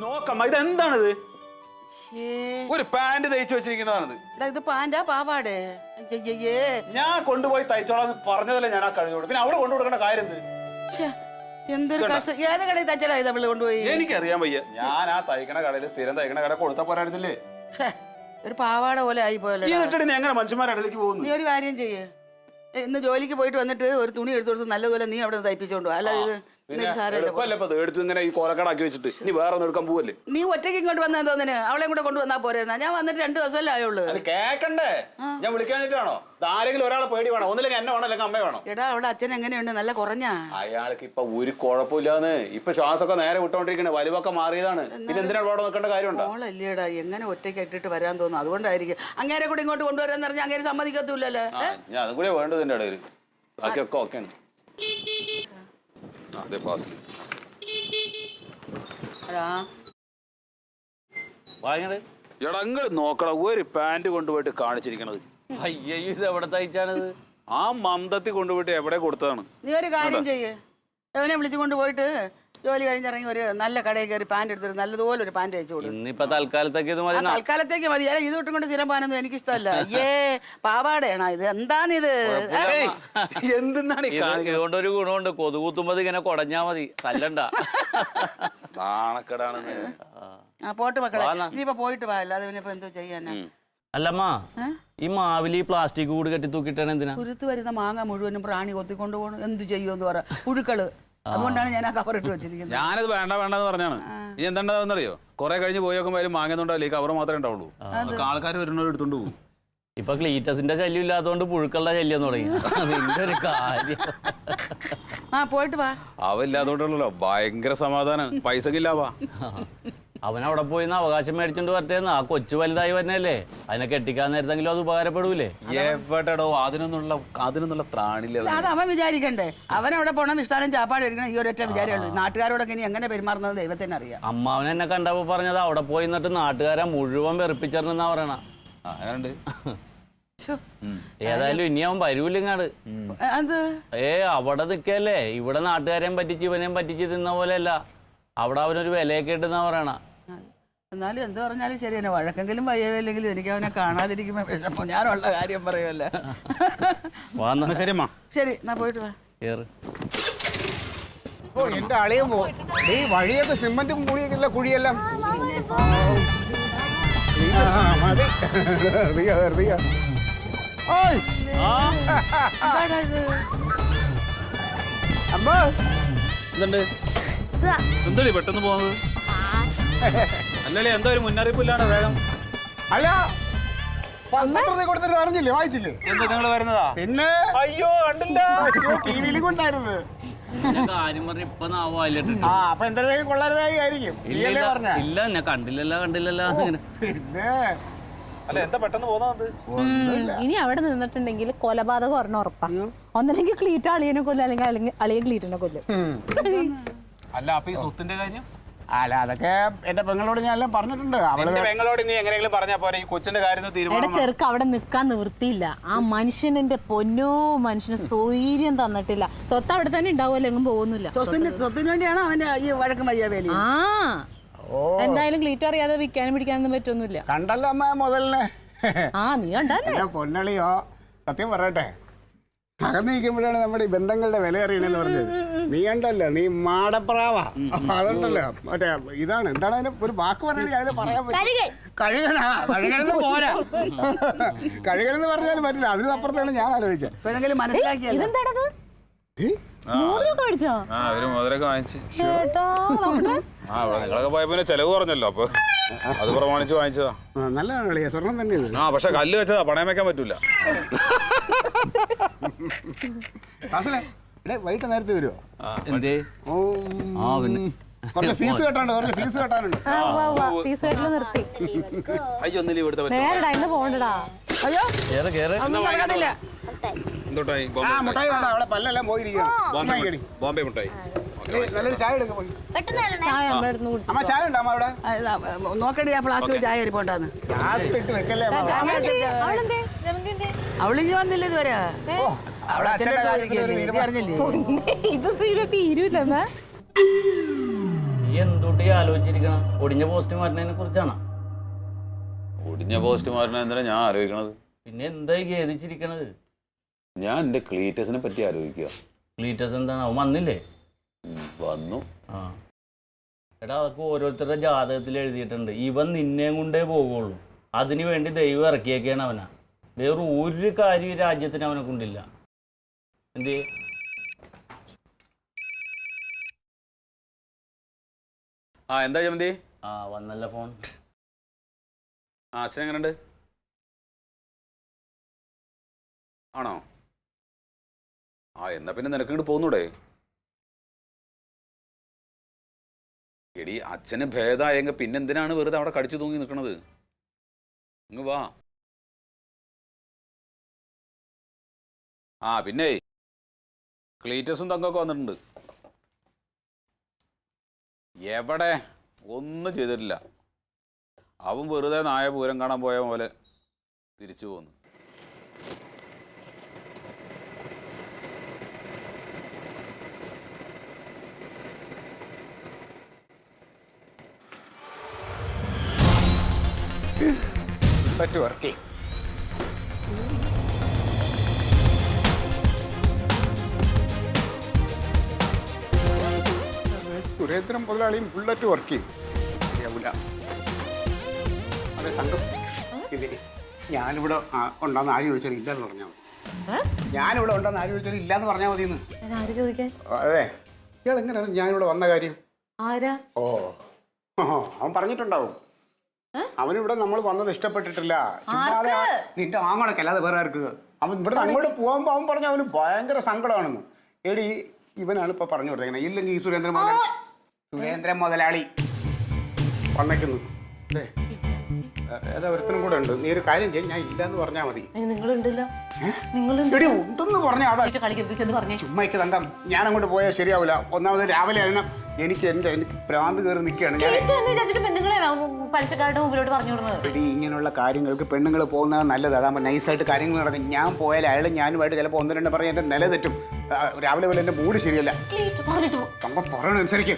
നോക്കമ്മ ഇതെന്താണിത്? ഒരു പാന്റ് തയ്ച്ചു വെച്ചിരിക്കുന്നതാണിത്. ഇത് പാന്റാ പാവാടേ? ഞാൻ കൊണ്ടുപോയി തയ്ച്ചോളാന്ന് പറഞ്ഞതല്ലേ ഞാൻ ആ കഴിഞ്ഞോട്. പിന്നെ അവിടെ കൊണ്ടുകൊടുക്കേണ്ട കാര്യം എന്ത്? എന്തൊരു ഏത് കടയിൽ തയ്ച്ചടാ ഇത് അവള് കൊണ്ടുപോയി? എനിക്കറിയാൻ വയ്യ. ഞാൻ ആ തയ്ക്കണ കടയിൽ സ്ഥിരം തയ്ക്കണ കട കൊടുത്താ പോരായിരുന്നില്ലേ? ഒരു പാവാട പോലെ ആയി പോയല്ലോ. നീ എങ്ങനെ മനുഷ്യന്മാരുടെ ഇടയിലേക്ക് പോകുന്നു? നീ ഒരു കാര്യം ചെയ്യേ, ഇന്ന് ജോലിക്ക് പോയിട്ട് വന്നിട്ട് ഒരു തുണി എടുത്തു കൊടുത്ത് നല്ലതുപോലെ നീ അവിടെ തയ്പ്പിച്ചോണ്ടോ. അല്ല എടുത്ത് ഇങ്ങനെ ഈ കോലക്കടാക്കി വെച്ചിട്ട് നീ വേറെ ഒന്നും എടുക്കാൻ പോവല്ലേ? നീ ഒറ്റയ്ക്ക് ഇങ്ങോട്ട് വന്നാ തോന്നിന് അവളെ കൂടെ കൊണ്ടുവന്നാ പോരാ. ഞാൻ വന്നിട്ട് 2 ദിവസമല്ലേ ആയുള്ളൂ. കേക്കണ്ടേ? ഞാൻ വിളിക്കാനിട്ടാണോ? ആരെങ്കിലും ഒരാളെ പേടി വേണോ? ഒന്നില്ലെങ്കിൽ എന്നെ വേണോ അല്ലെങ്കിൽ അമ്മ വേണോ? എടാ അവിടെ അച്ഛൻ എങ്ങനെയുണ്ട്? നല്ല കുറഞ്ഞ അയാൾക്ക് ഇപ്പൊ ഒരു കുഴപ്പമില്ലാന്ന്. ഇപ്പൊ ശ്വാസമൊക്കെ നേരെ വിട്ടോണ്ടിരിക്കണേ. വലിവൊക്കെ മാറിയതാണ്. പിന്നെ എന്തിനാണ് അവിടെ നിൽക്കേണ്ട കാര്യമുണ്ടോ? മോളല്ലേടാ, എങ്ങനെ ഒറ്റയ്ക്ക് ഇട്ടിട്ട് വരാൻ തോന്നുന്നു. അതുകൊണ്ടായിരിക്കും അങ്ങേരെ കൂടെ ഇങ്ങോട്ട് കൊണ്ടുവരാന്ന് പറഞ്ഞാൽ അങ്ങേര് സമ്മതിക്കത്തില്ലല്ലോ. ഞാൻ അതും കൂടെ വേണ്ടത് എന്റെ ഇടയിൽ. ബാക്കിയൊക്കെ ഓക്കെയാണ്. എടങ്ങൾ നോക്കണം. ഒരു പാന്റ് കൊണ്ടുപോയിട്ട് കാണിച്ചിരിക്കണത്. അയ്യോ ഇത് എവിടെ തയ്ച്ചാണത്? ആ മന്ദത്തിൽ കൊണ്ടുപോയിട്ട് എവിടെ കൊടുത്തതാണ്. നീ ഒരു കാര്യം ചെയ്യ്, അവനെ വിളിച്ചു കൊണ്ടുപോയിട്ട് ജോലി കഴിഞ്ഞിറങ്ങി ഒരു നല്ല കടയിൽ കയറി പാന്റ് എടുത്തിട്ട് നല്ലതുപോലെ ഒരു പാന്റ് അയച്ചു കൊടുക്കും. ഇന്നിപ്പോ തൽക്കാലത്തേക്ക് ഇത് മതി. തൽക്കാലത്തേക്ക് മതി. അല്ല ഇത് ഇട്ടും കൊണ്ട് സ്ഥിരം പാനൊന്നും എനിക്ക് ഇഷ്ടമല്ല. പാവാടയാണോ ഇത്? എന്താണിത്? എന്താണ് ഇതുകൊണ്ട് ഒരു ഗുണമുണ്ട്, കൊതുകുത്തുമ്പോ ഇങ്ങനെ കൊടഞ്ഞാ മതി, തല്ലണ്ട. നാണക്കെടാണെന്ന്. പോട്ട് മക്കളെ, നീ ഇപ്പൊ പോയിട്ട് വാ. അല്ലാതെ ഇവനിപ്പോ എന്തോ ചെയ്യാനാ? അല്ലമ്മ, ഈ മാവില് പ്ലാസ്റ്റിക് കൂട് കെട്ടി തൂക്കിട്ടാണ് എന്തിനാ? കുരുത്ത് വരുന്ന മാങ്ങ മുഴുവനും പ്രാണി കൊത്തിക്കൊണ്ട് പോകണം. എന്ത് ചെയ്യുമെന്ന് പറ, പുഴുക്കള്. അതുകൊണ്ടാണ് ഞാൻ ആ കവർ ഇട്ട് വെച്ചിരിക്കുന്നത്. ഞാനത് വേണ്ടെന്ന് പറഞ്ഞാണ്. ഇനി എന്താണെന്നറിയോ? കുറെ കഴിഞ്ഞ് പോയി നോക്കുമ്പോൾ അതിൽ മാങ്ങുന്നുണ്ടാവില്ല. ഈ കവർ മാത്രമേ ഉണ്ടാവുള്ളൂ. ആൾക്കാർ വരുന്നവർ എടുത്തോണ്ട് പോകും. ഇപ്പൊ ക്ലീറ്റസിന്റെ ശല്യം ഇല്ലാത്തതുകൊണ്ട് പുഴുക്കളുടെ ശല്യം തുടങ്ങി. അതിന്റെ ഒരു കാര്യം. പോയിട്ട് വാ. അവല്ലാത്തോണ്ടല്ലോ ഭയങ്കര സമാധാനം. പൈസക്കില്ലാവാ. അവനവിടെ പോയി അവകാശം മേടിച്ചോണ്ട് വരട്ടേന്ന്. ആ കൊച്ചു വലുതായി വരണല്ലേ, അതിനെ കെട്ടിക്കാൻ നേരത്തെങ്കിലും അത് ഉപകാരപ്പെടൂലേ? എവിടെടോ അതിനൊന്നുള്ള ത്രാണില്ല. അത് അവൻ വിചാരിക്കണ്ടേ. അവനവിടെ പോണം, വിസ്ഥാനം ചാപ്പാട് എടുക്കണം. ഈ ഒരൊറ്റ വിചാരമുള്ളൂ. നാട്ടുകാരോടൊക്കെ ഇനി എങ്ങനെ പെരുമാറുന്നത് ദൈവത്തിന് അറിയാം. അമ്മാവൻ എന്നെ കണ്ടപ്പോ പറഞ്ഞത് അവിടെ പോയി നിന്നിട്ട് നാട്ടുകാരെ മുഴുവൻ വെറുപ്പിച്ചെന്നാ പറയണ. ഏതായാലും ഇനി അവൻ വരൂലിങ്ങാട്. അവിടെ നിക്കല്ലേ, ഇവിടെ നാട്ടുകാരെയും പറ്റിച്ച് ഇവനെയും പറ്റിച്ച് തിന്ന പോലെയല്ല. അവിടെ അവനൊരു വിലയൊക്കെ ഇട്ടെന്നാ പറയണ. എന്നാലും എന്ത് പറഞ്ഞാലും ശരി തന്നെ. വഴക്കെങ്കിലും വയ്യല്ലെങ്കിലും എനിക്ക് അവനെ കാണാതിരിക്കുമ്പോ വിഷമം. ഞാനുള്ള കാര്യം പറയുമല്ലേ. ശരി, എന്നാ പോയിട്ട് വാ. എന്റെ അളിയും ഈ വഴിയൊക്കെ സിമന്റും കൂടിയൊക്കെ കുഴിയെല്ലാം മതി. എന്തോ പെട്ടെന്ന് പോകുന്നത്? അല്ലല്ലേ, എന്തോ ഒരു മുന്നറിയിപ്പില്ലാണ് വേഗം. അല്ല കൊടുത്തിട്ട് അറിഞ്ഞില്ലേ, വായിച്ചില്ലേ? എന്താ നിങ്ങൾ വരുന്നതാ? പിന്നെ അയ്യോ കണ്ടില്ല, ടിവിയിലും കൊണ്ടായിരുന്നു. അപ്പൊ എന്തായാലും കൊള്ളരുതായി ആയിരിക്കും. ഇല്ല, ഞാൻ കണ്ടില്ലല്ലോ. പിന്നെ അല്ല എന്താ പെട്ടെന്ന് പോകുന്നത്? ഇനി അവിടെ നിന്നിട്ടുണ്ടെങ്കിൽ കൊലപാതകം ഒരെണ്ണം ഉറപ്പാ. ഒന്നല്ലെങ്കിൽ ക്ലീറ്റ് അളിയനെ കൊല്ലും, അല്ലെങ്കിൽ അളിയൻ ക്ലീറ്റിനെ കൊല്ലും. അല്ല അപ്പൊ ഈ സ്വത്തിന്റെ കാര്യം? അല്ല അതൊക്കെ എന്റെ പെങ്ങളോട് ഞാൻ എല്ലാം പറഞ്ഞിട്ടുണ്ട്. അവളുടെ പെങ്ങളോട് നീ എങ്ങനെയെങ്കിലും പറഞ്ഞാ പോരെ? ഈ കൊച്ചിന്റെ കാര്യം തീരുമാനം. ചെറുക്ക് അവിടെ നിക്കാൻ നിവൃത്തിയില്ല. ആ മനുഷ്യനെ പൊന്നോ, മനുഷ്യന് സ്വൈര്യം തന്നിട്ടില്ല. സ്വത്ത് അവിടെ തന്നെ ഉണ്ടാവുമല്ലോ, എങ്ങും പോകുന്നില്ല. സ്വത്തിന് വേണ്ടിയാണ് അവന്റെ ഈ വഴക്കം വയ്യ വേലി. എന്തായാലും ക്ലീറ്റ് അറിയാതെ വിൽക്കാനും പിടിക്കാനൊന്നും പറ്റൊന്നുമില്ല. കണ്ടല്ലോ അമ്മ മുതലിനെ. നീ കണ്ടല്ലേ പൊന്നളിയോ? സത്യം പറയട്ടെ, അകന്ന് നിൽക്കുമ്പോഴാണ് നമ്മുടെ ഈ ബന്ധങ്ങളുടെ വില അറിയണെന്ന് പറഞ്ഞത്. നീ കണ്ടല്ലോ, നീ മാടപ്രാവാ. അതുണ്ടല്ലോ മറ്റേ ഇതാണ്, എന്താണ് അതിന് ഒരു വാക്ക് പറയണേ, അതിന് പറയാൻ പറ്റും. കഴുകണെന്ന് പോരാ. കഴുകണെന്ന് പറഞ്ഞാലും പറ്റില്ല. അതിനപ്പുറത്താണ് ഞാൻ ആലോചിച്ചത്. മനസ്സിലാക്കിയല്ലോ. മോതിരൊക്കെ വാങ്ങിച്ചു. നിങ്ങളൊക്കെ പോയപ്പോ ചെലവ് പറഞ്ഞല്ലോ, അപ്പൊ അത് പ്രമാണിച്ച് വാങ്ങിച്ചതാ. നല്ലതാണ് കളിയാ, സ്വർണം തന്നെ. പക്ഷെ കല്ല് വെച്ചതാ, പണയം വെക്കാൻ പറ്റൂല. വൈകിട്ട് നേരത്തെ വരുമോ? കുറച്ച് ഫീസ് കെട്ടാനുണ്ട്. അയ്യോ ഒന്നില്ല ഇവിടുത്തെ അയ്യോ മുട്ടായി വേണ്ട, അവിടെ പല്ലെല്ലാം പോയിരിക്കണം. ബോംബെ മുട്ടായി. നല്ലൊരു ചായ എടുക്കാൻ പോയി. അമ്മ ചായ ഉണ്ടോ അമ്മ അവിടെ? നോക്കടി, ആ ഫ്ലാസ്കിൽ ചായ അരിപ്പോണ്ടാന്ന്. ഫ്ലാസ്ക് ഇട്ട് വെക്കല്ലേ. അവളിഞ്ഞ് വന്നില്ല ഇതുവരെ. ഇത് തീരൂല. നീ എന്തുട്ടി ആലോചിച്ചിരിക്കണം? ഒടിഞ്ഞ പോസ്റ്റ് മാറ്റുന്നതിനെ കുറിച്ചാണോ? ഒടിഞ്ഞ പോസ്റ്റ് മാറുന്ന എന്തിനാ ഞാൻ ആലോചിക്കണത്? പിന്നെ എന്തായി ഖേദിച്ചിരിക്കണത്? ഞാൻ എൻ്റെ ക്ലീറ്റസിനെ പറ്റി ആലോചിക്കുക. ക്ലീറ്റസ് എന്താണ്? അവൻ വന്നില്ലേ? വന്നു. ആ എടാ, അതൊക്കെ ഓരോരുത്തരുടെ ജാതകത്തിൽ എഴുതിയിട്ടുണ്ട്. ഇവൻ നിന്നെയും കൊണ്ടേ പോകുള്ളൂ. അതിനു വേണ്ടി ദൈവം ഇറക്കിയൊക്കെയാണ് അവനാ. വേറെ ഒരു കാര്യം ഈ രാജ്യത്തിന് അവനെ കൊണ്ടില്ല. എന്തേ? എന്താ ജമന്തി? വന്നല്ല ഫോൺ. അച്ഛൻ എങ്ങനെയുണ്ട്? ആണോ? എന്നാ പിന്നെ നിനക്ക് ഇങ്ങോട്ട് പോന്നൂടെ? എടി, അച്ഛന് ഭേദമായെങ്കിൽ പിന്നെ എന്തിനാണ് വെറുതെ അവിടെ കടിച്ചു തൂങ്ങി നിൽക്കണത്? ഇങ്ങ് വാ. പിന്നെ ക്ലീറ്റസും തങ്കൊക്കെ വന്നിട്ടുണ്ട്. എവിടെ? ഒന്നും ചെയ്തിട്ടില്ല. അവൻ വെറുതെ നായ പൂരം കാണാൻ പോയ പോലെ തിരിച്ചു പോന്നു. വർക്ക് സുരേന്ദ്രൻ മുതലാളിയും ബുള്ളറ്റ് വർക്ക് ചെയ്യും. ശരിയാവൂല. അതെ സംഘം ഇതിന് ഞാനിവിടെ ഉണ്ടെന്ന് ആര് ചോദിച്ചാൽ ഇല്ലയെന്ന് പറഞ്ഞാൽ മതി. ഞാനിവിടെ ഉണ്ടെന്ന് ആര് ചോദിച്ചാൽ ഇല്ലയെന്ന് പറഞ്ഞാൽ മതി. അതെ, ഇയാൾ എങ്ങനെയാണ് ഞാനിവിടെ വന്ന കാര്യം? അവൻ പറഞ്ഞിട്ടുണ്ടാവും. അവനിവിടെ നമ്മൾ വന്നത് ഇഷ്ടപ്പെട്ടിട്ടില്ല. നിന്റെ ആങ്ങളൊക്കെ അല്ലാതെ വേറെ ആർക്ക്? അവൻ ഇവിടെ അങ്ങോട്ട് പോകുമ്പോ അവൻ പറഞ്ഞ അവന് ഭയങ്കര സങ്കടമാണെന്ന്. എടി, ഇവനാണ് ഇപ്പൊ പറഞ്ഞു കൊടുത്തേക്കുന്നത്. ഇല്ലെങ്കിൽ ഈ സുരേന്ദ്രൻ മുതലാളി വന്നേക്കുന്നു. അല്ലേ, ഏതാ ഒരുത്തനും കൂടെ ഉണ്ട്. നീ ഒരു കാര്യം ചെയ്യും, ഞാൻ ഇല്ലാന്ന് പറഞ്ഞാൽ മതി. എടി, ഉണ്ടെന്ന് പറഞ്ഞാൽ അതാ ചുമ്മാക്ക് തങ്കം. ഞാൻ അങ്ങോട്ട് പോയാൽ ശരിയാവില്ല. ഒന്നാമത് രാവിലെ അതിനെ എനിക്ക് ഭ്രാന്ത് കയറി നിൽക്കുകയാണ്. എടി, ഇങ്ങനെയുള്ള കാര്യങ്ങൾക്ക് പെണ്ണുങ്ങൾ പോകുന്നത് നല്ലത്. അതാകുമ്പോൾ നൈസായിട്ട് കാര്യങ്ങൾ നടക്കും. ഞാൻ പോയാൽ അയാൾ ഞാനുമായിട്ട് ചിലപ്പോൾ ഒന്ന് രണ്ട് പറഞ്ഞ് എൻ്റെ നില തെറ്റും. രാവിലെ പോലെ എൻ്റെ മൂഡ് ശരിയല്ല. തങ്കം പറയണനുസരിക്ക്.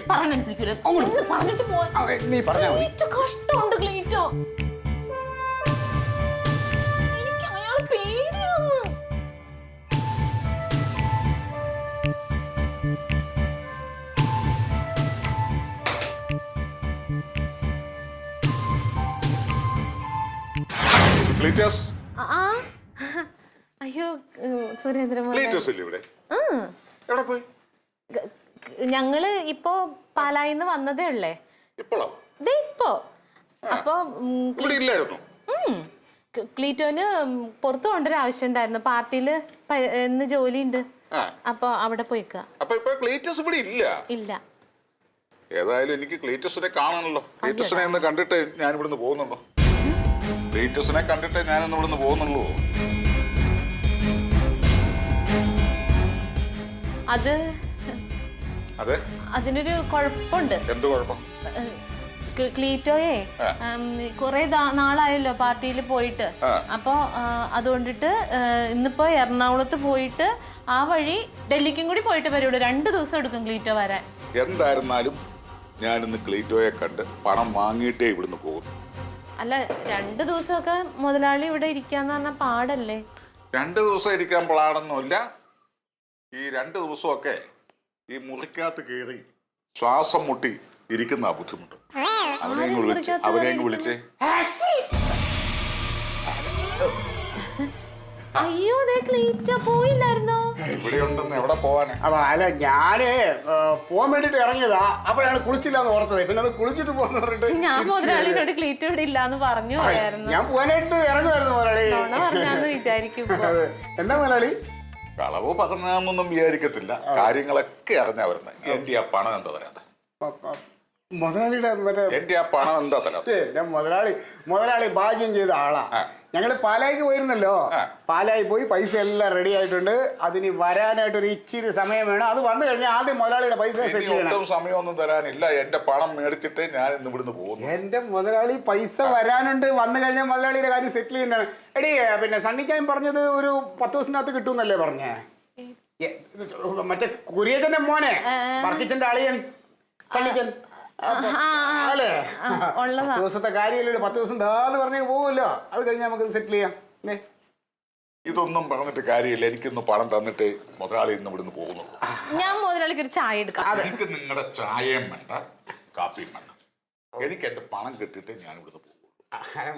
നീ പറഞ്ഞാൽ മതി. അയ്യോ, സുരേന്ദ്രൻ ഞങ്ങള് ഇപ്പോ പാലായിന്ന് വന്നതേ ഉള്ളേ. ഇപ്പോ അപ്പൊ ക്ലീറ്റോന് പുറത്തു കൊണ്ടൊരു ആവശ്യം ഉണ്ടായിരുന്നു. പാർട്ടിയില് ഇന്ന് ജോലി ഉണ്ട്. അപ്പൊ അവിടെ പോയിക്ക. ഇല്ല. ഏതായാലും എനിക്ക് ക്ലീറ്റസിനെ കാണണല്ലോ. ക്ലീറ്റസിനെ ഒന്ന് കണ്ടിട്ട് ഞാൻ ഇവിടുന്ന് പോകുന്നുള്ളൂ. ക്ലീറ്റസിനെ കണ്ടിട്ട് ഞാനൊന്ന് ഇവിടുന്ന് പോകുന്നുള്ളൂ. അതിനൊരു കുഴപ്പമുണ്ട്. എന്ത് കുഴപ്പം? ക്ലീറ്റോയെ കുറെ നാളായല്ലോ പാർട്ടിയിൽ പോയിട്ട്. അപ്പൊ അതുകൊണ്ടിട്ട് ഇന്നിപ്പോ എറണാകുളത്ത് പോയിട്ട് ആ വഴി ഡൽഹിക്കും കൂടി പോയിട്ട് വരുള്ളൂ. 2 ദിവസം എടുക്കും ക്ലീറ്റോ വരാൻ. എന്തായിരുന്നാലും ഞാൻ ഇന്ന് ക്ലീറ്റോയെ കണ്ട് പണം വാങ്ങിയിട്ടേ ഇവിടുന്ന് പോകുന്നു. അല്ല, 2 ദിവസമൊക്കെ മുതലാളി ഇവിടെ ഇരിക്കാന്ന് പറഞ്ഞാൽ പാടല്ലേ? 2 ദിവസം ഇരിക്കാൻ പാടൊന്നുമില്ല. ഈ 2 ദിവസമൊക്കെ ഈ മുറിക്കകത്ത് കയറി ശ്വാസം മുട്ടി ഇരിക്കുന്ന ബുദ്ധിമുട്ട്. അവനെ വിളിച്ചേ. അയ്യോ, പോയില്ലായിരുന്നോ? ഇവിടെ ഉണ്ടെന്ന്. എവിടെ പോവാന്? അല്ല, ഞാന് പോവാൻ വേണ്ടിട്ട് ഇറങ്ങിയതാ. അപ്പോഴാണ് കുളിച്ചില്ലാന്ന് ഓർത്തത്. പിന്നെ അത് കുളിച്ചിട്ട് പോന്ന് പറഞ്ഞിട്ട് ഞാൻ മുതലാളിനോട് ക്ലീറ്റോ ഇവിടെ ഇല്ലാന്ന് പറഞ്ഞു പോയായിരുന്നു. ഞാൻ പോകാനായിട്ട് ഇറങ്ങുമായിരുന്നു മുതലാളി. പറഞ്ഞാന്ന് വിചാരിക്കും. എന്താ മുതലാളി? കളവ് പറഞ്ഞൊന്നും വിചാരിക്കത്തില്ല. കാര്യങ്ങളൊക്കെ അറിഞ്ഞാ വരുന്നത്. എന്റെ ആ പണം എന്താ തരാതെ? മുതലാളിയുടെ എന്റെ ആ പണം എന്താ തരാതെ? മുതലാളി ഭാഗ്യം ചെയ്ത ആളാ. ഞങ്ങള് പാലായിക്ക് പോയിരുന്നല്ലോ. പാലായി പോയി പൈസ എല്ലാം റെഡി ആയിട്ടുണ്ട്. അതിന് വരാനായിട്ട് ഒരു ഇച്ചിരി സമയം വേണം. അത് വന്നു കഴിഞ്ഞാൽ ആദ്യം മുതലാളിയുടെ പൈസ സെറ്റിൽ ചെയ്യണം. സമയമൊന്നും തരാനില്ല. എന്റെ പണം മേടിച്ചിട്ട് ഞാൻ ഇന്ന് ഇവിടുന്ന് പോകുന്നു. എന്റെ മുതലാളി പൈസ വരാനുണ്ട്. വന്നു കഴിഞ്ഞാൽ മുതലാളിയുടെ കാര്യം സെറ്റിൽ ചെയ്യുന്നതാണ്. എടി, പിന്നെ സണ്ണിക്കാൻ പറഞ്ഞത് ഒരു 10 ദിവസത്തിനകത്ത് കിട്ടുമെന്നല്ലേ പറഞ്ഞേ? മറ്റേ കുരിയച്ചന്റെ മോനെ, വർക്കിച്ചന്റെ അളിയൻ സണ്ണിച്ചൻ. അല്ലേ ഉള്ളതാ. 10 ദിവസത്തെ കാര്യമല്ലേ, 10 ദിവസം ദാന്ന് പറഞ്ഞ് പോവുമല്ലോ. അത് കഴിഞ്ഞ് നമുക്ക് സെറ്റിൽ ചെയ്യാം. ഇതൊന്നും പറഞ്ഞിട്ട് കാര്യമില്ല. എനിക്കൊന്ന് പണം തന്നിട്ട് മുതലാളി ഇന്ന് ഇവിടുന്ന് പോകുന്നുള്ളൂ. ഞാൻ മുതലാളിക്ക് ഒരു ചായ എടുക്കാം. എനിക്ക് നിങ്ങളുടെ ചായയും വേണ്ട, കാപ്പിയും വേണ്ട. എനിക്ക് എന്റെ പണം കിട്ടിയിട്ട് ഞാൻ ഇവിടുന്ന് പോകുള്ളൂ.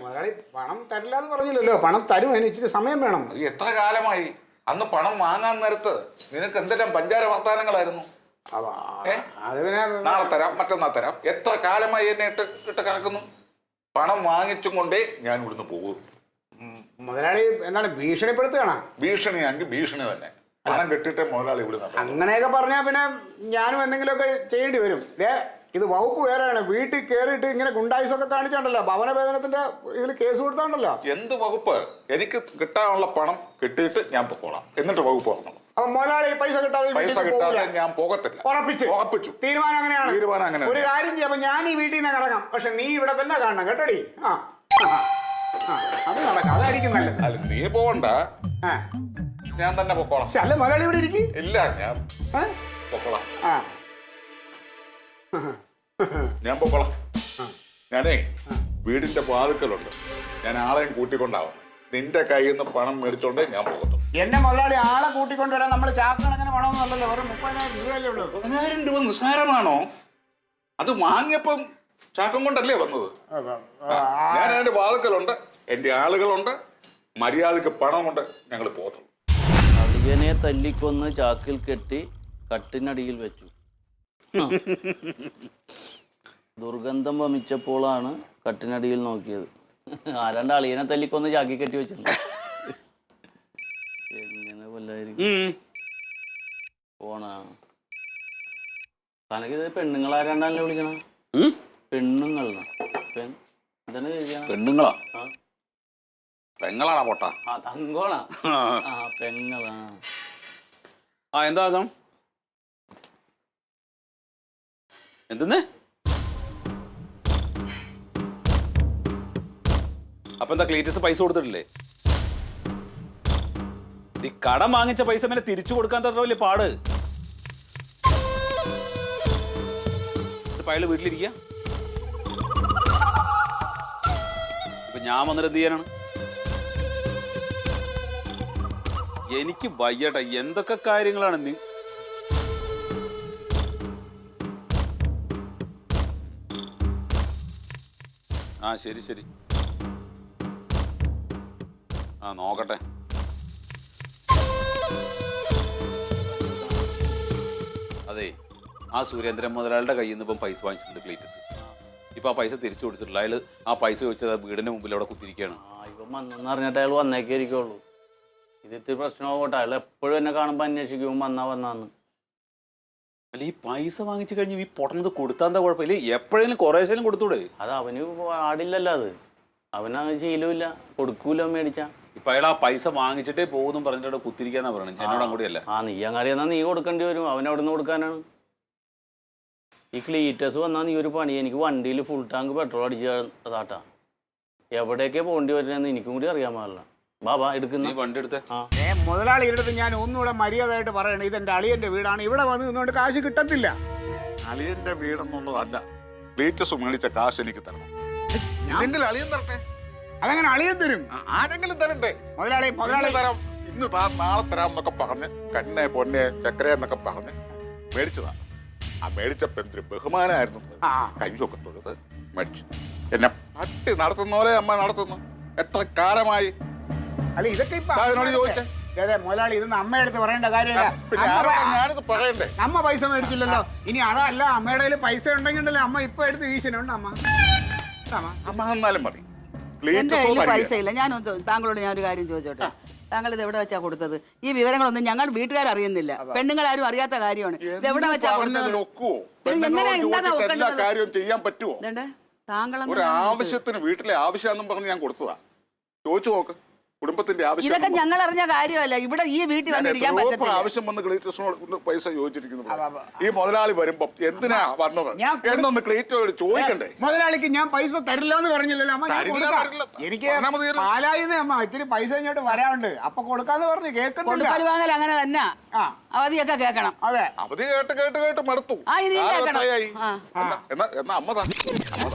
മുതലാളി പണം തരില്ല എന്ന് പറഞ്ഞില്ലല്ലോ. പണം തരും, അതിന് ഇച്ചിരി സമയം വേണം. അത് എത്ര കാലമായി? അന്ന് പണം വാങ്ങാൻ നേരത്ത് നിനക്ക് എന്തെല്ലാം പഞ്ചാര വർത്താനങ്ങളായിരുന്നു. അത് പിന്നെ നാളെ തരാം, മറ്റന്നാൾ തരാം. എത്ര കാലമായി എന്നെ ഇട്ട് കറക്കുന്നു. പണം വാങ്ങിച്ചും കൊണ്ടേ ഞാൻ ഇവിടുന്ന് പോകും. മുതലാളി എന്താണ് ഭീഷണിപ്പെടുത്തുകയാണ്? ഭീഷണിയാണെങ്കിൽ ഭീഷണി തന്നെ. പണം കെട്ടിട്ടേ മുതലാളി ഇവിടുന്ന്. അങ്ങനെയൊക്കെ പറഞ്ഞാൽ പിന്നെ ഞാനും എന്തെങ്കിലുമൊക്കെ ചെയ്യേണ്ടി വരും. ഇത് വകുപ്പ് വേറെയാണ്. വീട്ടിൽ കയറിയിട്ട് ഇങ്ങനെ ഗുണ്ടായുസൊക്കെ കാണിച്ചാണ്ടല്ലോ, ഭവനവേതനത്തിന്റെ ഇതിൽ കേസ് കൊടുത്താണ്ടല്ലോ. എന്ത് വകുപ്പ്? എനിക്ക് കിട്ടാനുള്ള പണം കിട്ടിയിട്ട് ഞാൻ പൊക്കോളാം, എന്നിട്ട് വകുപ്പ് പറഞ്ഞു. അപ്പൊ മുതലാളി പൈസ കിട്ടാതെ ഞാൻ പോകത്തില്ല. ഉറപ്പിച്ചു. തീരുമാനം അങ്ങനെയാണ്. ഒരു കാര്യം ചെയ്യാം, അപ്പൊ ഞാൻ ഈ വീട്ടിൽ നിന്ന് ഇറങ്ങാം. പക്ഷെ നീ ഇവിടെ തന്നെ കാണണം കേട്ടോടി. അത് നടക്കാം, അതായിരിക്കും നല്ലത്. അല്ല, നീ പോകണ്ട, ഞാൻ തന്നെ പൊക്കോളാം. അല്ല മുതലാളി ഇവിടെ ഇരിക്കും. ഇല്ല, ഞാൻ പൊക്കോളാം. ഞാൻ പൊക്കോളാം. ഞാനേ വീടിന്റെ വാതിക്കലുണ്ട്. ഞാൻ ആളെയും കൂട്ടിക്കൊണ്ടാവും. നിന്റെ കയ്യിൽ നിന്ന് പണം മേടിച്ചോണ്ടേ ഞാൻ പോകത്തു. എന്നെ മുതലാളി ആളെ കൂട്ടിക്കൊണ്ടുവരാൻ നമ്മൾ ചാക്കണക്കിന് പണമൊന്നുമല്ലല്ലോ. വെറും 30,000 രൂപയല്ലേ ഉള്ളൂ. 10,000 രൂപ നിസ്സാരമാണോ? അത് വാങ്ങിയപ്പം ചാക്കം കൊണ്ടല്ലേ വന്നത്. ഞാൻ അതിന്റെ വാതിക്കലുണ്ട്, എന്റെ ആളുകളുണ്ട്, മര്യാദക്ക് പണമുണ്ട്. ഞങ്ങൾ പോകത്തുള്ളൂ. അളിയനെ തല്ലിക്കൊന്ന് ചാക്കിൽ കെട്ടി കട്ടിനടിയിൽ വെച്ചു. ദുർഗന്ധം വമിച്ചപ്പോഴാണ് കട്ടിനടിയിൽ നോക്കിയത്. ആരാണ്ട് അളിയനെ തല്ലിക്കൊന്ന് ചാക്കി കെട്ടി വെച്ചിട്ടുണ്ട്. എങ്ങനെ കൊല്ലായിരിക്കും പോണാ? തനക്കിത് പെണ്ണുങ്ങളാരാണ്ടല്ലേ വിളിക്കണം? പെണ്ണുങ്ങളാ? എന്താണ് പെണ്ണുങ്ങളാ? പെങ്ങളാണോ പൊട്ട? തങ്കോളാ? പെങ്ങളാ. എന്താ എന്തെന്ന്? അപ്പൊ എന്താ ക്ലീറ്റസ് പൈസ കൊടുത്തിട്ടില്ലേ? ഈ കടം വാങ്ങിച്ച പൈസ പിന്നെ തിരിച്ചു കൊടുക്കാൻ തത്ര വലിയ പാട്. ഇപ്പൊ അയാള് വീട്ടിലിരിക്കുക. ഇപ്പൊ ഞാൻ വന്നിട്ട് എന്ത് ചെയ്യാനാണ്? എനിക്ക് വയ്യട്ടെ. എന്തൊക്കെ കാര്യങ്ങളാണ് നീ? ശരി. നോക്കട്ടെ. അതെ, ആ സുരേന്ദ്രൻ മുതലാളിയുടെ കയ്യിൽ നിന്ന് ഇപ്പം പൈസ വാങ്ങിച്ചിട്ടുണ്ട് ക്ലീറ്റസ്. ഇപ്പൊ ആ പൈസ തിരിച്ചു കൊടുത്തിട്ടില്ല. അയാൾ ആ പൈസ ചോദിച്ചത് വീടിന്റെ മുമ്പിൽ അവിടെ കുത്തിരിക്കുകയാണ്. ഇപ്പം വന്നെന്ന് അറിഞ്ഞിട്ട് അയാൾ വന്നേക്കായിരിക്കുള്ളൂ. ഇത് ഇത്തിരി പ്രശ്നമാവട്ടെ. അയാൾ എപ്പോഴും എന്നെ കാണുമ്പോൾ അന്വേഷിക്കും വന്നാന്ന്. അല്ല, ഈ പൈസ വാങ്ങിച്ചു കഴിഞ്ഞ് ഈ പൊട്ടണത് കൊടുത്താൽ എന്താ കുഴപ്പമില്ല? എപ്പോഴേലും കുറേശ്ശേലും കൊടുത്തൂടെ? അത് അവന് പാടില്ലല്ലോ. അത് അവനത് ശീലമില്ല, കൊടുക്കൂല മേടിച്ച. ഇപ്പൊ അയാൾ ആ പൈസ വാങ്ങിച്ചിട്ടേ പോകുന്നു പറഞ്ഞിട്ട് കുത്തിരിക്കാന്നാ പറയണത്. എന്നോട് അങ്ങോട്ടിയല്ല. നീ അങ്ങാടി എന്നാ നീ കൊടുക്കേണ്ടി വരും. അവനവിടെ നിന്ന് കൊടുക്കാനാണ്. ഈ ക്ലീറ്റസ് വന്നാൽ നീ ഒരു പണി. എനിക്ക് വണ്ടിയിൽ ഫുൾ ടാങ്ക് പെട്രോൾ അടിച്ച് അതാട്ടാ. എവിടെയൊക്കെ പോകേണ്ടി വരുന്നതെന്ന് എനിക്കും കൂടി അറിയാൻ പാടില്ല. ബാബാ എടുക്കുന്ന വണ്ടി എടുത്തേ. മുതലാളിയുടെ അടുത്ത് ഞാൻ ഒന്നുകൂടെ മര്യാദയായിട്ട് പറയണം. ഇതെന്റെ അളിയന്റെ വീടാണ്. ഇവിടെ വന്ന് നിന്നുകൊണ്ട് കാശ് കിട്ടത്തില്ല. അളിയന്റെ വീടെന്നുള്ളതല്ല, ക്ലീറ്റസ് മേടിച്ച കാശ് എനിക്ക് തരണം. അളിയൻ തരട്ടെ. അതങ്ങനെ അളിയൻ തരും? ആരെങ്കിലും തരണ്ടേ? മുതലാളി തരാം, ഇന്ന് നാളെ തരാം എന്നൊക്കെ പറഞ്ഞ് കണ്ണെ പൊന്നെ ചക്കര എന്നൊക്കെ പറഞ്ഞ് മേടിച്ചതാണ്. ആ മേടിച്ചപ്പോ എന്തൊരു ബഹുമാനമായിരുന്നു. കയ്യൊക്കെ തൊഴുത് മേടിച്ചു. എന്നെ പട്ടി നടത്തുന്ന പോലെ അമ്മ നടത്തുന്നു. എത്ര കാലമായി? അല്ല, ഇതൊക്കെ ഇപ്പൊ ചോദിച്ചേ. മുതലാളി ഇതൊന്നും അമ്മയെടുത്ത് പറയേണ്ട കാര്യമില്ല. ഞാനിത് പറയണ്ടേ? അമ്മ പൈസ മേടിച്ചില്ലല്ലോ. ഇനി അതല്ല, അമ്മയുടെ കയ്യിൽ പൈസ ഉണ്ടെങ്കിൽ ഉണ്ടല്ലോ അമ്മ ഇപ്പൊ എടുത്ത് വീശിനുണ്ട്. അമ്മ എന്നാലും മതി. എന്റെ കയ്യിൽ പൈസ ഇല്ല. താങ്കളോട് ഞാൻ ഒരു കാര്യം ചോദിച്ചോട്ടെ. താങ്കൾ ഇത് എവിടെ വെച്ചാ കൊടുത്തത്? ഈ വിവരങ്ങളൊന്നും ഞങ്ങൾ വീട്ടുകാർ അറിയുന്നില്ല. പെണ്ണുങ്ങളാരും അറിയാത്ത കാര്യമാണ്. ഇത് എവിടെ വെച്ചാ കൊടുത്തത്? ചെയ്യാൻ പറ്റുമോ? താങ്കൾ ഒരു ആവശ്യത്തിന് വീട്ടിലെ ആവശ്യം പറഞ്ഞ് ഞാൻ കൊടുത്തതാ. ചോദിച്ചു നോക്ക്. കുടുംബത്തിന്റെ ആവശ്യം ഇതൊക്കെ ഞങ്ങൾ അറിഞ്ഞ കാര്യമല്ല. ഇവിടെ ഈ വീട്ടിൽ വന്നിരിക്കാൻ പറ്റത്തില്ല. ആവശ്യം വന്ന് ക്ലീറ്റസിനോട് പൈസ ചോദിച്ചിരിക്കുന്നു. ഈ മുതലാളി വരുമ്പോ എന്തിനാ വന്നത് എന്നൊന്ന് ക്ലീറ്റോട് ചോദിക്കണ്ടേ? മുതലാളിക്ക് ഞാൻ പൈസ തരില്ല എന്ന് പറഞ്ഞില്ലല്ലോ അമ്മ. ഞാൻ തരില്ല, കൊടുക്കാം. തരില്ല. എനിക്ക് പറഞ്ഞാ മതിയല്ലോ. പാലായിന്ന് അമ്മ ഇത്തിരി പൈസ ഇങ്ങോട്ട് വരാനുണ്ട്, അപ്പൊ കൊടുക്കാന്ന് പറഞ്ഞു കേൾക്കുന്നില്ല. കൊടുക്കൽ വാങ്ങൽ അങ്ങനെ തന്നെ. ആ. അവധിയൊക്കെ കേൾക്കണം. അതെ, അവധി കേട്ട് കേട്ട് കേട്ട് മടുത്തു. ആ, ഇനി കേൾക്കണം. കാലത്തായി. ആ. എന്നാ അമ്മതാ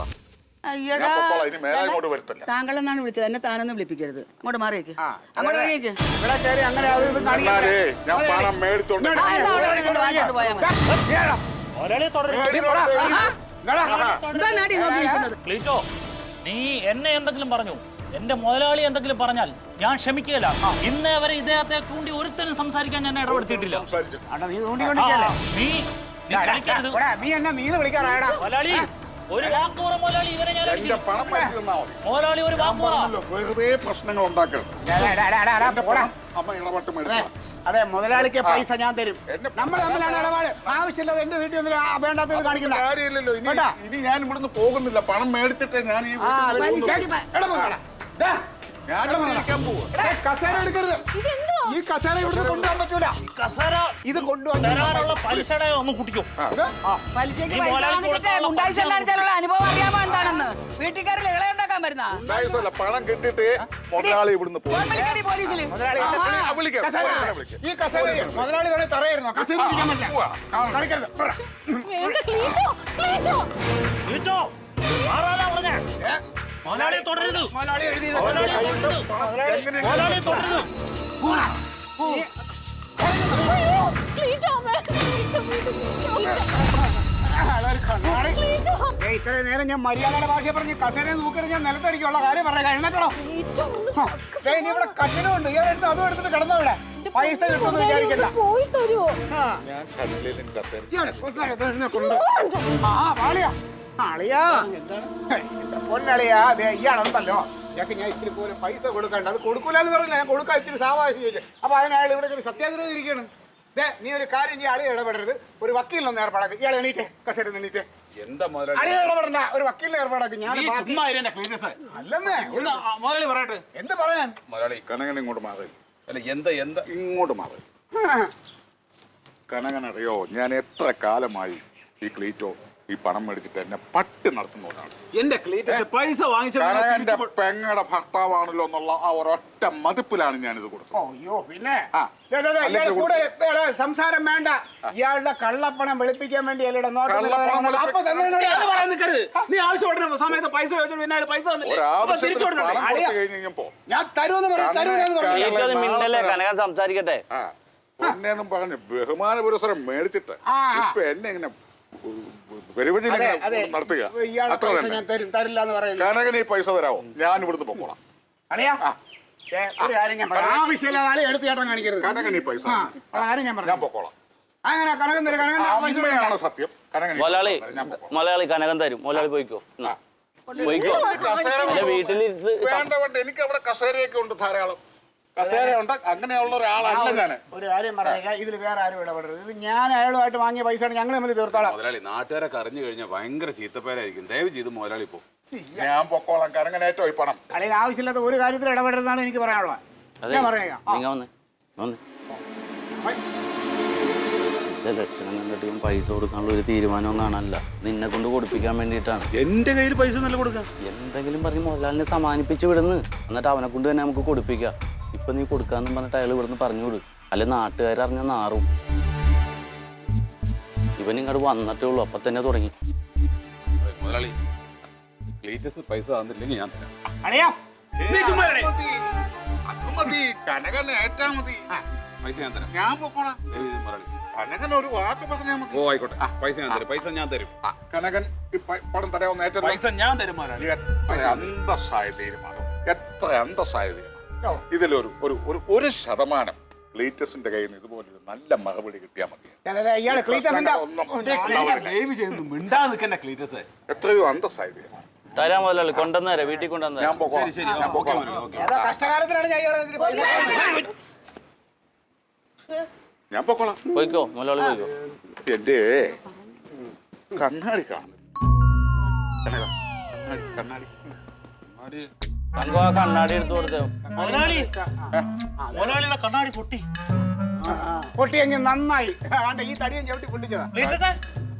അയ്യടാ, ഇനി മേലെ ഇങ്ങോട്ട് വരുത്തില്ല. താങ്കൾ എന്നാണ് വിളിച്ചത്, എന്നെ താനൊന്നും വിളിപ്പിക്കരുത്. അങ്ങോട്ട് മാറിയേക്ക്, ആ. അങ്ങോട്ട് ഇറങ്ങിയേക്ക്. ഇവിടെ കയറി അങ്ങനെ അത് ഇത് കാണിക്കണ്ട. എന്നാലേ ഞാൻ പണം മേടിച്ചോണ്ട് ആ, എന്നാ അവിടെ ഇരുന്നിട്ട് വാങ്ങിയിട്ട് പോയാൽ മതി. എന്താ നാടി നോക്കിയിരിക്കുന്നത്? ക്ലീറ്റോ, നീ എന്നെ എന്തെങ്കിലും പറഞ്ഞു, എന്റെ മുതലാളി എന്തെങ്കിലും പറഞ്ഞാൽ ഞാൻ ക്ഷമിക്കുകയില്ല. ഇന്നേ വരെ ഇദ്ദേഹത്തെ കൂണ്ടി ഒരുത്തനും സംസാരിക്കാൻ ഞാൻ ഇടപെടുത്തിയിട്ടില്ല. അണ്ണാ, നീ തോണ്ടിക്കൊണ്ടിരിക്കല്ലേ? നീ കളിക്കരുത് നീ എന്നെ നീന്ന് വിളിക്കാറായടാ. മുതലാളി. ഒരു വാക്ക് പറ മുതലാളി, ഇവരെ ഞാൻ എന്റെ അടിച്ചു. പണം മേടിച്ചു തന്നാ മതി. മുതലാളി ഒരു വാക്ക് പറ. വെറുതെ പ്രശ്നങ്ങൾ ഉണ്ടാക്കരുത്. അമ്മ ഇടപെട്ട് മേടിച്ചു. അതെ, മുതലാളിക്ക് പൈസ ഞാൻ തരും. എന്നെ നമ്മൾ തമ്മിലാണ് ഇടപാട്. ആവശ്യമില്ലാതെ എന്റെ വീട്ടിൽ ഒന്നും വേണ്ടാത്തത് കാണിക്കണ്ട. കാര്യമില്ലല്ലോ. ഇനി ഞാൻ ഇവിടുന്ന് പോകുന്നില്ല. പണം മേടിച്ചിട്ടേ ഞാൻ ഈ ആ, വീട്ടിൽ വലിയ പോകുന്നുള്ളൂ. ചേട്ടി എടാ മുതലാ. ദാ, ഞാൻ ഇവിടെ ഇരിക്കാൻ പോവാ. കസേര എടുക്കരുത്. ഈ കസേര ഇവിടുന്ന് കൊണ്ടുപോകാൻ പറ്റൂല. കസേര ഇത് കൊണ്ടുപോകാൻ തരാനുള്ള പലിശയുടെ ഒന്ന് കുട്ടിക്കും. പലിശയ്ക്ക് ഈ പൈസ മുതലാളിക്ക് വാങ്ങിച്ചിട്ട് കൊടുക്കാനുള്ള ഗുണ്ടായിസം പൈസ കാണിച്ചാലുള്ള അനുഭവം അറിയാമോ എന്താണെന്ന്? വീട്ടുകാരിൽ ഇളയുണ്ടാക്കാൻ വരുന്ന ഉണ്ടായിട്ടല്ല, പണം കിട്ടിയിട്ട് മുതലാളി ഇവിടുന്ന് പോകും. പോലീസിൽ. വിളിക്കാം. കസേര. ഈ കസേര മുതലാളി വേണേ തറയായിരുന്നോ? കസേര പിടിക്കാൻ പറ്റില്ല. കളിക്കരുത്. വേണ്ട ക്ലീറ്റോ, ക്ലീറ്റോ. ക്ലീറ്റോ, ആരാടാ പറഞ്ഞേ? മുതലാളിയെ തുടരുത്. മുതലാളി എഴുതിയത് മുതലാളിയെ തുടരുത്. മുതലാളിയെ തുടരുത്. അയ്യോ, ക്ലീറ്റോ, അമ്മേ. ക്ലീറ്റോ. ഇത്രയും നേരം ഞാൻ മര്യാദയുടെ ഭാഷയെ പറഞ്ഞ് കസേരയെ നോക്കരുത്. ഞാൻ നിലത്തടിക്കുള്ള കാര്യം പറയാം. എഴുന്നേറ്റോ? ക്ലീറ്റോ, ഇനി ഇവിടെ കട്ടിലുണ്ട്. ഇയാളെടുത്ത് അതും എടുത്തിട്ട് കിടന്നോ ഇവിടെ. പൈസ കിട്ടുമെന്ന് വിചാരിക്കണ്ട. പോയി തരുമോ? ആ. ഞാൻ കണ്ടില്ലേ കസേര. ഇയാള് കസേര എഴുന്നേൽക്കുന്നുണ്ട്. ആ, വാളിയാ. അളിയാ, എന്റെ പൊന്നളിയാ, അതെ ഇയാളുണ്ടല്ലോ. ഇയാൾക്ക് ഞാൻ ഇത്തിരി പോലും പൈസ കൊടുക്കണ്ട. അത് കൊടുക്കൂലെന്ന് പറഞ്ഞില്ല, ഞാൻ കൊടുക്കാൻ ഇത്തിരി സാവകാശം ചോദിച്ചു. അപ്പൊ അതിനയാൾ ഇവിടെ ഒരു സത്യാഗ്രഹം ഇരിക്കുകയാണ്. നീ ഒരു കാര്യം ചെയ്യ, അളിയെ ഇടപെടരുത്. ഒരു വക്കീലിനൊന്ന് ഏർപ്പാടാക്കി. ഇയാൾ എണീറ്റേ, കസേര എണീറ്റേ. എന്താ മുതലാളി? അളിയെ ഇടപെടണ്ട, ഒരു വക്കീലിനെ ഏർപ്പാടാക്കി. ഞാൻ അല്ലെന്നേ മുതലാളി പറയട്ടെ. എന്ത് പറയാൻ? മുതലാളി കനകൻ ഇങ്ങോട്ട് മാറി. അല്ല, എന്താ ഇങ്ങോട്ട് മാറി. കനകൻ അറിയോ, ഞാൻ എത്ര കാലമായി ഈ ക്ലീറ്റോ ഈ പണം മേടിച്ചിട്ട് എന്നെ പട്ടി നടത്തുന്നതാണ്. എന്റെ ക്ലീറ്റസ് പൈസ കനകന്റെ പെങ്ങടെ ഭർത്താവാണല്ലോ എന്നുള്ള ആ ഒരൊറ്റ മതിപ്പിലാണ് ഞാനിത് കൊടുത്തത്. അയ്യോ, പിന്നെ ആ. ഇയാളുടെ കൂടെ സംസാരം വേണ്ട. ഇയാളുടെ കള്ളപ്പണം വെളുപ്പിക്കാൻ വേണ്ടി അല്ലേടെ നീ ആവശ്യപ്പെടുന്ന സമയത്ത് പൈസ പൈസ ഒരാവശ്യത്തിന് പണം കൊടുത്തു കഴിഞ്ഞപ്പോ ഞാൻ തരുമെന്ന് പറഞ്ഞു. തരുമെന്ന് പറഞ്ഞു. ക്ലീറ്റോ, നീ മിണ്ടല്ലേ, കനകൻ സംസാരിക്കട്ടെ. എന്നെന്നും പറഞ്ഞ് ബഹുമാന പുരസ്സരം മേടിച്ചിട്ട് ഇപ്പൊ എന്നെ ഇങ്ങനെ നടത്തുക. അത്ര തന്നെ. തരില്ല എന്ന് പറയുന്നത്. കനകന് ഈ പൈസ തരാമോ? ഞാൻ ഇവിടുന്ന് പൊക്കോളാം. അളിയാ, ഒരു കാര്യം ഞാൻ പറയാം. ആവശ്യമില്ലാതെ ആളെ എടുത്ത് ചേട്ടൻ കാണിക്കരുത്. കനകന് ഈ പൈസ കാര്യം ഞാൻ ഞാൻ പറയാം. പൊക്കോളാം. അങ്ങനെ കനകൻ തരും. കനകൻ പൈസ വേണ്ട. അമ്മയാണ് സത്യം. കനകൻ മുതലാളി, ഞാൻ പൊക്കോളാം. മുതലാളി കനകൻ തരും. മുതലാളി പോയിക്കോ. പോയിക്കോ. കസേര അല്ല, വീട്ടിലിരുന്ന് വേണ്ട വേണ്ട, എനിക്ക് അവിടെ കസേരയൊക്കെ ഉണ്ട്, ധാരാളം കസേരയുണ്ട്. അങ്ങനെയുള്ള ഒരാളല്ല ഞാൻ. ഒരു കാര്യം പറയാം, ഇതിൽ വേറെ ആരും ഇടപെടരുത്. ഇത് ഞാൻ അയാളുമായിട്ട് വാങ്ങിയ പൈസയാണ്. ഞങ്ങൾ തമ്മിൽ തീർത്തോളാം. മുതലാളി നാട്ടുകാരൊക്കെ അറിഞ്ഞു കഴിഞ്ഞാൽ ഭയങ്കര ചീത്തപ്പേരായിരിക്കും. ദയവ് ചെയ്ത് മുതലാളി പോ. ഞാൻ പൊക്കോളാം. കനകനേറ്റോ ഈ പണം. അല്ലെങ്കിൽ ആവശ്യമില്ലാത്ത ഒരു കാര്യത്തിൽ ഇടപെടരുതെന്നാണ് എനിക്ക് പറയാനുള്ളത്. ഞാൻ പറയാം. നിങ്ങൾ വന്നേ. ലക്ഷണം കണ്ടിട്ട് ഇവൻ പൈസ കൊടുക്കാനുള്ള ഒരു തീരുമാനവും കാണാനല്ല, നിന്നെ കൊണ്ട് കൊടുപ്പിക്കാൻ വേണ്ടിയിട്ടാണ്. എന്റെ കയ്യിൽ പൈസ നല്ല കൊടുക്കാം. എന്തെങ്കിലും പറഞ്ഞ് മുതലാളിനെ സമാനിപ്പിച്ച് വിടുന്നു, എന്നിട്ട് അവനെ കൊണ്ട് തന്നെ നമുക്ക് കൊടുപ്പിക്കാം. ഇപ്പൊ നീ കൊടുക്കാന്നും പറഞ്ഞിട്ട് അയാൾ ഇവിടുന്ന് പറഞ്ഞു വിടും, അല്ലെ നാട്ടുകാരറിഞ്ഞാൽ നാറും. ഇവൻ ഇങ്ങോട്ട് വന്നിട്ടേ ഉള്ളൂ, അപ്പൊ തന്നെ തുടങ്ങി. മുതലാളി ക്ലീറ്റസ് പൈസ തന്നില്ലെങ്കിൽ ഞാൻ തരാം. അളിയാ, അത് മതി. കനകൻ ഏറ്റാ മതി. പൈസ ഞാൻ തരാം. ഞാൻ പൊക്കോളാം. ദയവ് ചെയ്ത് മുതലാളി. കനകൻ ഒരു വാക്ക് പറഞ്ഞാൽ മതി. ഓ ആയിക്കോട്ടെ, പൈസ ഞാൻ തരും. പൈസ ഞാൻ തരും. കനകൻ ഈ പണം തരാമെന്ന് ഏറ്റവും പൈസ ഞാൻ തരും മുതലാളി. എത്ര അന്തസ്സായ തീരുമാനം, എത്ര അന്തസ്സായ തീരുമാനം. ഇതിലൊരു ഒരു ഒരു 1% ക്ലീറ്റസിന്റെ കയ്യിൽ നിന്ന് ഇതുപോലൊരു നല്ല മറുപടി കിട്ടിയാൽ മതി. ഇയാള് ക്ലീറ്റസിന്റെ ദയവ് ചെയ്ത് മിണ്ടാ നിൽക്കണ്ട ക്ലീറ്റസ്. എത്രയോ അന്തസ്സായ തീരുമാനം. തരാൻ മുതലാളി, കൊണ്ടുവന്നേരെ, വീട്ടിൽ കൊണ്ടുവന്നേരെ. ഞാൻ പൊക്കോളാം. ശരി ശരി, ഓക്കെ മുതലാളി, ഓക്കെ. ഏതാ കഷ്ടകാലത്തിലാണ് ഞാൻ ഇയാളെ ഇതിന് പൈസ ഞാൻ പൊക്കോളാം. പോയിക്കോ മുതലാളി, പോയിക്കോ. എന്റെ കണ്ണാടി കാണുന്നു. കണ്ണാടി തങ്കു ആ കണ്ണാടി എടുത്തു കൊടുത്തേ. മുതലാളി മുതലാളിയുടെ കണ്ണാടി പൊട്ടി. പൊട്ടിയെങ്കിൽ നന്നായി. ആണ്ട് ഈ തടിയും ചവിട്ടി പൊട്ടിച്ചതാ. ക്ലീറ്റസേ,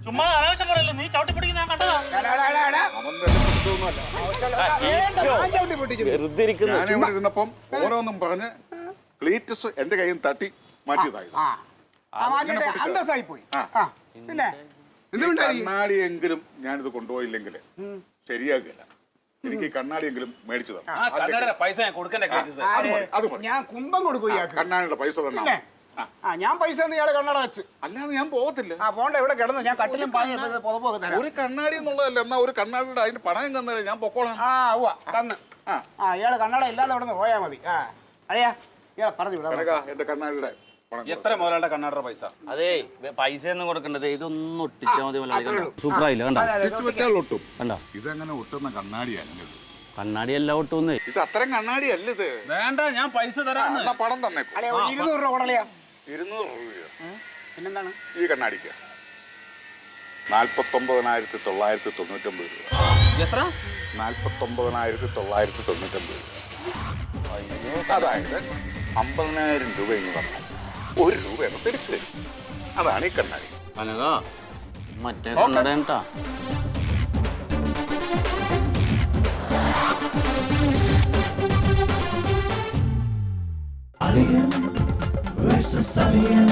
ചുമ്മാ അനാവശ്യം പറയല്ലേ, നീ ചവിട്ടി പിടിക്കുന്ന ഞാൻ കണ്ടതാ. അവൻ തന്നെ പിടിച്ചതൊന്നുമല്ല. ഞാൻ ചവിട്ടി പൊട്ടിച്ചത്. വെറുതെ ഇരിക്കുന്നു. ഞാനിവിടെ ഇരുന്നപ്പം ഓരോന്നും പറഞ്ഞ് ക്ലീറ്റസ് എന്റെ കയ്യിൽ നിന്ന് തട്ടി മാറ്റിയതായിരുന്നു. ആ മാറ്റിയിട്ട് അന്തസ്സായി പോയി. ആ പിന്നെ എന്തുകൊണ്ടായിരിക്കും കണ്ണാടിയെങ്കിലും ഞാനിത് കൊണ്ടുപോയില്ലെങ്കിൽ ശരിയാകില്ല. എനിക്ക് ഈ കണ്ണാടിയെങ്കിലും മേടിച്ചു തരണം. ആ കണ്ണടയുടെ പൈസ ഞാൻ കൊടുക്കണ്ടേ ക്ലീറ്റസ്? അത് മതി. ഞാൻ കുംഭം കൊടുക്കും ഇയാൾക്ക്. കണ്ണാടിയുടെ പൈസ തന്നെ. പിന്നെ ഞാൻ പൈസ ഒന്നും ഇയാളെ കണ്ണട വെച്ച് അല്ലാതെ ഞാൻ പോകത്തില്ല. പോണ്ട ഇവിടെ കിടന്നു. ഞാൻ കട്ടിലും പായ പുതപ്പൊക്കെ തരാം. ഒരു കണ്ണാടി എന്നുള്ളതല്ല, എന്നാ ഒരു കണ്ണാടിയുടെ അതിന് പണയം തന്നേരെ ഞാൻ പൊക്കോളാം. തന്ന് ഇയാള് കണ്ണട ഇല്ലാതെ ഇവിടെ നിന്ന് പോയാ മതി. അയ്യാ ഇയാളെ പറഞ്ഞു വിടാം. കനക എന്റെ കണ്ണാടിയുടെ പണം എത്ര മുതലാളുടെ കണ്ണടയുടെ പൈസ? അതേ പൈസ ഒന്നും കൊടുക്കണ്ടത്, ഇതൊന്നും ഒട്ടിച്ചാൽ മതി. സൂപ്പറായില്ല കണ്ടോ? തെറ്റ് വെച്ചാൽ ഒട്ടും. കണ്ടോ ഇതങ്ങനെ ഒട്ടുന്ന കണ്ണാടിയല്ല ഇത്. കണ്ണാടി എല്ലാം ഒട്ടുന്നേ. ഇത് അത്രയും കണ്ണാടിയല്ല ഇത്. വേണ്ട, ഞാൻ പൈസ തരാം. എന്നാ പണം തന്നെ. 200 രൂപ കൊടലയാ. 200 രൂപയോ? പിന്നെന്താണ് ഈ കണ്ണാടിക്ക് 49,999 രൂപ. എത്ര? 49,999 രൂപ. അതായത് 50,000 രൂപ എന്ന് പറഞ്ഞാൽ 1 രൂപയാണ് തിരിച്ചു തരും. അതാണ് ഈ കണ്ണാടി. കനക മറ്റേ കണ്ണട കേട്ടാ. Alien versus Alien.